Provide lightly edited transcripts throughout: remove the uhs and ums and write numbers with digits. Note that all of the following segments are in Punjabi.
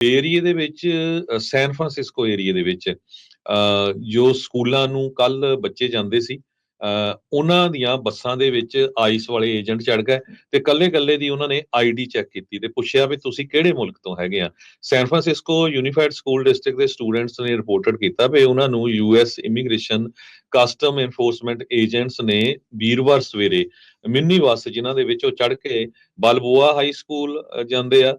ਏਰੀਏ ਦੇ ਵਿੱਚ ਸੈਨ ਫਰਾਂਸਿਸਕੋ ਏਰੀਏ ਦੇ ਵਿੱਚ ਜੋ ਸਕੂਲਾਂ ਨੂੰ ਕੱਲ ਬੱਚੇ ਜਾਂਦੇ ਸੀ, ਉਹਨਾਂ ਦੀਆਂ ਬੱਸਾਂ ਦੇ ਵਿੱਚ ਆਈਸ ਵਾਲੇ ਏਜੰਟ ਚੜ ਗਏ ਤੇ ਕੱਲੇ ਦੀ ਉਹਨਾਂ ਨੇ ਆਈਡੀ ਚੈੱਕ ਕੀਤੀ ਤੇ ਪੁੱਛਿਆ ਵੀ ਤੁਸੀਂ ਕਿਹੜੇ ਮੁਲਕ ਤੋਂ ਹੈਗੇ ਆ। San Francisco Unified School District ਦੇ ਸਟੂਡੈਂਟਸ ਨੇ ਰਿਪੋਰਟਡ ਕੀਤਾ ਵੀ ਉਹਨਾਂ ਨੂੰ US Immigration Customs Enforcement agents ਨੇ ਵੀਰਵਾਰ ਸਵੇਰੇ ਮਿੰਨੀ ਬੱਸ ਜਿਨ੍ਹਾਂ ਦੇ ਵਿੱਚ ਉਹ ਚੜ ਕੇ ਬਲਬੋਆ ਹਾਈ ਸਕੂਲ ਜਾਂਦੇ ਆ,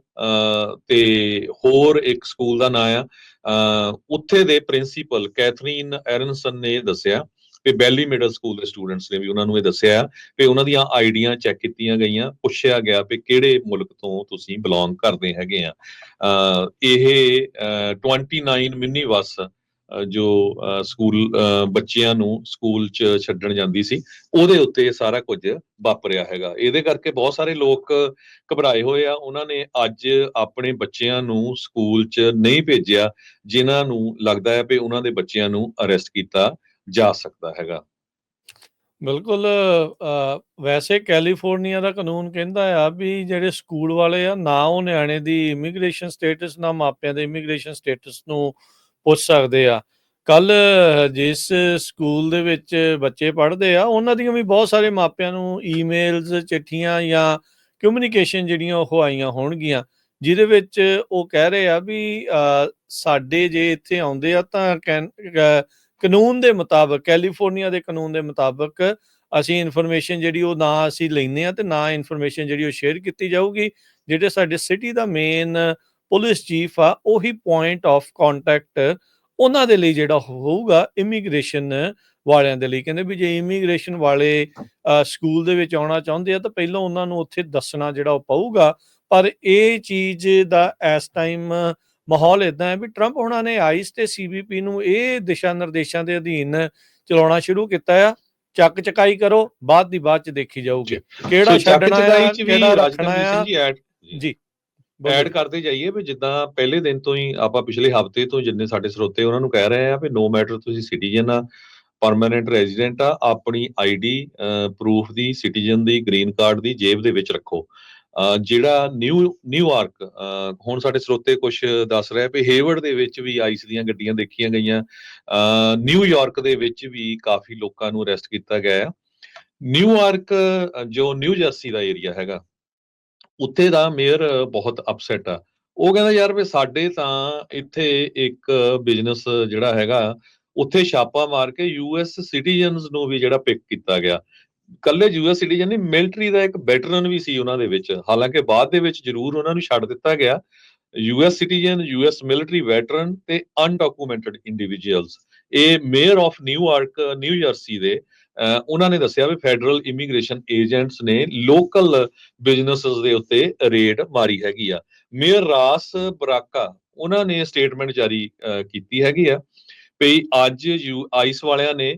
ਤੇ ਹੋਰ ਇੱਕ ਸਕੂਲ ਦਾ ਨਾਂ ਆ, ਉੱਥੇ ਦੇ ਪ੍ਰਿੰਸੀਪਲ ਕੈਥਰੀਨ ਐਰਨਸਨ ਨੇ ਦੱਸਿਆ ਤੇ ਬੈਲੀ ਮਿਡਲ ਸਕੂਲ ਦੇ ਸਟੂਡੈਂਟਸ ਨੇ ਵੀ ਉਹਨਾਂ ਨੂੰ ਇਹ ਦੱਸਿਆ ਕਿ ਉਹਨਾਂ ਦੀਆਂ ਆਈਡੀਆਂ ਚੈੱਕ ਕੀਤੀਆਂ ਗਈਆਂ, ਪੁੱਛਿਆ ਗਿਆ ਕਿ ਕਿਹੜੇ ਮੁਲਕ ਤੋਂ ਤੁਸੀਂ ਬਿਲੋਂਗ ਕਰਦੇ ਹੈਗੇ ਆ। ਇਹ 29 ਮਿੰਨੀ ਬੱਸ ਜੋ ਸਕੂਲ ਬੱਚਿਆਂ ਨੂੰ ਸਕੂਲ 'ਚ ਛੱਡਣ ਜਾਂਦੀ ਸੀ, ਉਹਦੇ ਉੱਤੇ ਸਾਰਾ ਕੁਝ ਵਾਪਰਿਆ ਹੈਗਾ। ਇਹਦੇ ਕਰਕੇ ਬਹੁਤ ਸਾਰੇ ਲੋਕ ਘਬਰਾਏ ਹੋਏ ਆ। ਉਹਨਾਂ ਨੇ ਅੱਜ ਆਪਣੇ ਬੱਚਿਆਂ ਨੂੰ ਸਕੂਲ 'ਚ ਨਹੀਂ ਭੇਜਿਆ, ਜਿਨ੍ਹਾਂ ਨੂੰ ਲੱਗਦਾ ਹੈ ਵੀ ਉਹਨਾਂ ਦੇ ਬੱਚਿਆਂ ਨੂੰ ਅਰੈਸਟ ਕੀਤਾ ਜਾ ਸਕਦਾ ਹੈਗਾ। ਬਿਲਕੁਲ। ਵੈਸੇ ਕੈਲੀਫੋਰਨੀਆ ਦਾ ਕਾਨੂੰਨ ਕਹਿੰਦਾ ਆ ਵੀ ਜਿਹੜੇ ਸਕੂਲ ਵਾਲੇ ਆ, ਨਾ ਉਹ ਨਿਆਣੇ ਦੀ ਇਮੀਗ੍ਰੇਸ਼ਨ ਸਟੇਟਸ, ਨਾ ਮਾਪਿਆਂ ਦੇ ਇਮੀਗ੍ਰੇਸ਼ਨ ਸਟੇਟਸ ਨੂੰ ਪੁੱਛ ਸਕਦੇ ਆ। ਕੱਲ ਜਿਸ ਸਕੂਲ ਦੇ ਵਿੱਚ ਬੱਚੇ ਪੜ੍ਹਦੇ ਆ, ਉਹਨਾਂ ਦੀਆਂ ਵੀ ਬਹੁਤ ਸਾਰੇ ਮਾਪਿਆਂ ਨੂੰ ਈਮੇਲਸ, ਚਿੱਠੀਆਂ ਜਾਂ ਕਮਿਊਨੀਕੇਸ਼ਨ ਜਿਹੜੀਆਂ ਉਹ ਆਈਆਂ ਹੋਣਗੀਆਂ, ਜਿਹਦੇ ਵਿੱਚ ਉਹ ਕਹਿ ਰਹੇ ਆ ਵੀ ਸਾਡੇ ਜੇ ਇੱਥੇ ਆਉਂਦੇ ਆ ਤਾਂ ਕਾਨੂੰਨ ਦੇ ਮੁਤਾਬਕ, ਕੈਲੀਫੋਰਨੀਆ ਦੇ ਕਾਨੂੰਨ ਦੇ ਮੁਤਾਬਕ ਅਸੀਂ ਇਨਫੋਰਮੇਸ਼ਨ ਜਿਹੜੀ ਉਹ ਨਾ ਅਸੀਂ ਲੈਂਦੇ ਹਾਂ ਤੇ ਨਾ ਇਨਫੋਰਮੇਸ਼ਨ ਜਿਹੜੀ ਉਹ ਸ਼ੇਅਰ ਕੀਤੀ ਜਾਊਗੀ। ਜਿਹੜੇ ਸਾਡੇ ਸਿਟੀ ਦਾ ਮੇਨ ਪੁਲਿਸ ਚੀਫ ਆ, ਉਹੀ ਪੁਆਇੰਟ ਆਫ ਕੰਟੈਕਟ ਉਹਨਾਂ ਦੇ ਲਈ ਜਿਹੜਾ ਹੋਊਗਾ ਇਮੀਗ੍ਰੇਸ਼ਨ ਵਾਲਿਆਂ ਦੇ ਲਈ। ਕਹਿੰਦੇ ਵੀ ਜੇ ਇਮੀਗ੍ਰੇਸ਼ਨ ਵਾਲੇ ਸਕੂਲ ਦੇ ਵਿੱਚ ਆਉਣਾ ਚਾਹੁੰਦੇ ਆ ਤਾਂ ਪਹਿਲਾਂ ਉਹਨਾਂ ਨੂੰ ਉੱਥੇ ਦੱਸਣਾ ਜਿਹੜਾ ਉਹ ਪਊਗਾ। ਪਰ ਇਹ ਚੀਜ਼ ਦਾ ਇਸ ਟਾਈਮ ਮਾਹੌਲ ਇਦਾਂ ਹੈ ਵੀ ਟਰੰਪ ਹੋਣਾ ਨੇ ਆਈਸ ਤੇ ਸੀਬੀਪੀ ਨੂੰ ਇਹ ਦਿਸ਼ਾ ਨਿਰਦੇਸ਼ਾਂ ਦੇ ਅਧੀਨ ਚਲਾਉਣਾ ਸ਼ੁਰੂ ਕੀਤਾ ਆ। ਚੱਕ ਚਕਾਈ ਕਰੋ, ਬਾਅਦ ਦੀ ਬਾਅਦ ਚ ਦੇਖੀ ਜਾਊਗੀ ਕਿਹੜਾ ਛੱਡਣਾ ਆ, ਕਿਹੜਾ ਰੱਖਣਾ ਆ। ਜੀ ਐਡ ਕਰਦੇ ਜਾਈਏ ਵੀ ਜਿੱਦਾਂ ਪਹਿਲੇ ਦਿਨ ਤੋਂ ਹੀ ਆਪਾਂ ਪਿਛਲੇ ਹਫ਼ਤੇ ਤੋਂ ਜਿੰਨੇ ਸਾਡੇ ਸਰੋਤੇ ਉਹਨਾਂ ਨੂੰ ਕਹਿ ਰਹੇ ਆ ਵੀ ਨੋ ਮੈਟਰ ਤੁਸੀਂ ਸਿਟੀਜ਼ਨ ਆ, ਪਰਮਾਨੈਂਟ ਰੈਜ਼ੀਡੈਂਟ ਆ, ਆਪਣੀ ਆਈਡੀ ਪ੍ਰੂਫ ਦੀ, ਸਿਟੀਜ਼ਨ ਦੀ, ਗ੍ਰੀਨ ਕਾਰਡ ਦੀ ਜੇਬ ਦੇ ਵਿੱਚ ਰੱਖੋ। ਜਿਹੜਾ ਨਿਊਯਾਰਕ, ਹੁਣ ਸਾਡੇ ਸਰੋਤੇ ਕੁਝ ਦੱਸ ਰਿਹਾ ਵੀ ਹੇਵਰਡ ਦੇ ਵਿੱਚ ਵੀ ਆਈਸ ਦੀਆਂ ਗੱਡੀਆਂ ਦੇਖੀਆਂ ਗਈਆਂ। ਨਿਊਯਾਰਕ ਦੇ ਵਿੱਚ ਵੀ ਕਾਫੀ ਲੋਕਾਂ ਨੂੰ ਅਰੈਸਟ ਕੀਤਾ ਗਿਆ। ਨਿਊਯਾਰਕ ਜੋ ਨਿਊ ਜਰਸੀ ਦਾ ਏਰੀਆ ਹੈਗਾ, ਉੱਥੇ ਦਾ ਮੇਅਰ ਬਹੁਤ ਅਪਸੈਟ ਆ। ਉਹ ਕਹਿੰਦਾ ਯਾਰ ਵੀ ਸਾਡੇ ਤਾਂ ਇੱਥੇ ਇੱਕ ਬਿਜ਼ਨਸ ਜਿਹੜਾ ਹੈਗਾ, ਉੱਥੇ ਛਾਪਾ ਮਾਰ ਕੇ ਯੂਐਸ ਸਿਟੀਜ਼ਨਸ ਨੂੰ ਵੀ ਜਿਹੜਾ ਪਿਕ ਕੀਤਾ ਗਿਆ। ਕੱਲੇ ਯੂਐਸ ਸਿਟੀਜ਼ਨ ਨਹੀਂ, ਮਿਲਟਰੀ ਦਾ ਇੱਕ ਵੈਟਰਨ ਵੀ ਸੀ ਉਹਨਾਂ ਦੇ ਵਿੱਚ, ਹਾਲਾਂਕਿ ਬਾਅਦ ਦੇ ਵਿੱਚ ਜ਼ਰੂਰ ਉਹਨਾਂ ਨੂੰ ਛੱਡ ਦਿੱਤਾ ਗਿਆ। US citizen, US military veteran ਤੇ ਅਨਡਾਕੂਮੈਂਟਡ ਇੰਡੀਵਿਜੂਅਲਸ। ਇਹ mayor of New York, new jersey ਦੇ, ਉਹਨਾਂ ਨੇ ਦੱਸਿਆ ਵੀ ਫੈਡਰਲ ਇਮੀਗ੍ਰੇਸ਼ਨ ਏਜੰਟਸ ਨੇ ਲੋਕਲ ਬਿਜ਼ਨੈਸਸ ਦੇ ਉੱਤੇ ਰੇਡ ਮਾਰੀ ਹੈਗੀ ਆ। ਮੇਅਰ ਰਾਸ ਬਰਾਕਾ ਉਹਨਾਂ ਨੇ ਸਟੇਟਮੈਂਟ ਜਾਰੀ ਕੀਤੀ ਹੈਗੀ ਆ ਵੀ ਅੱਜ ਆਈਸ ਵਾਲਿਆਂ ਨੇ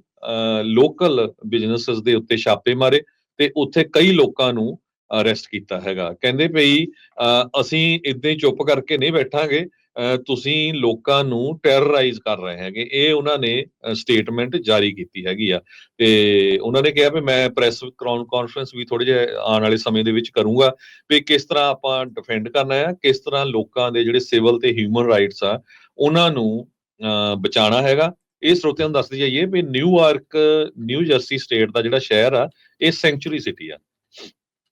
ਲੋਕਲ ਬਿਜ਼ਨੈਸਸ ਦੇ ਉੱਤੇ ਛਾਪੇ ਮਾਰੇ ਤੇ ਉੱਥੇ ਕਈ ਲੋਕਾਂ ਨੂੰ ਅਰੈਸਟ ਕੀਤਾ ਹੈਗਾ। ਕਹਿੰਦੇ ਭਈ ਅਸੀਂ ਏਦਾਂ ਹੀ ਚੁੱਪ ਕਰਕੇ ਨਹੀਂ ਬੈਠਾਂਗੇ, ਤੁਸੀਂ ਲੋਕਾਂ ਨੂੰ ਟੈਰਰਾਈਜ਼ ਕਰ ਰਹੇ ਹੈਗੇ। ਇਹ ਉਹਨਾਂ ਨੇ ਸਟੇਟਮੈਂਟ ਜਾਰੀ ਕੀਤੀ ਹੈਗੀ ਆ ਤੇ ਉਹਨਾਂ ਨੇ ਕਿਹਾ ਵੀ ਮੈਂ ਪ੍ਰੈਸ ਕਾਨਫਰੰਸ ਵੀ ਥੋੜੇ ਜਿਹੇ ਆਉਣ ਵਾਲੇ ਸਮੇਂ ਦੇ ਵਿੱਚ ਕਰੂੰਗਾ ਵੀ ਕਿਸ ਤਰ੍ਹਾਂ ਆਪਾਂ ਡਿਫੈਂਡ ਕਰਨਾ ਆ, ਕਿਸ ਤਰ੍ਹਾਂ ਲੋਕਾਂ ਦੇ ਜਿਹੜੇ ਸਿਵਲ ਤੇ ਹਿਊਮਨ ਰਾਈਟਸ ਆ ਉਹਨਾਂ ਨੂੰ ਬਚਾਉਣਾ ਹੈਗਾ। ਇਹ ਸਰੋਤਿਆਂ ਨੂੰ ਦੱਸਦੀ ਜਾਈਏ ਵੀ ਨਿਊਯਾਰਕ, ਨਿਊ ਜਰਸੀ ਸਟੇਟ ਦਾ ਜਿਹੜਾ ਸ਼ਹਿਰ ਆ, ਇਹ ਸੈਂਚੁਰੀ ਸਿਟੀ ਆ।